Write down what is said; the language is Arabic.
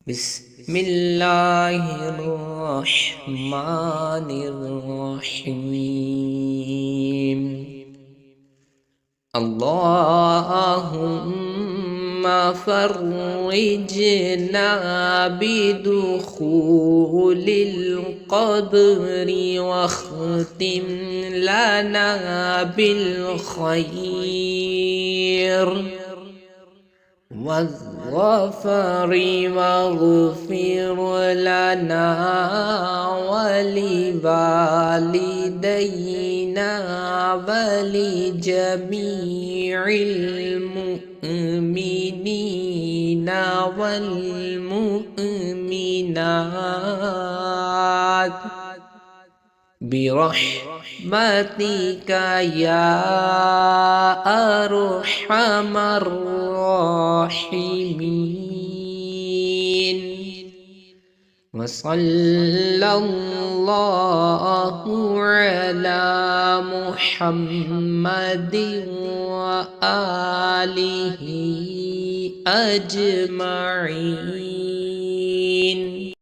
بسم الله الرحمن الرحيم. اللهم فرجنا بدخول القبر واختم لنا بالخير والظفر واغفر لنا ولوالدينا ولجميع المؤمنين والمؤمنات برحمتك يا أرحم الراحمين. وصلى الله على محمد وآله أجمعين.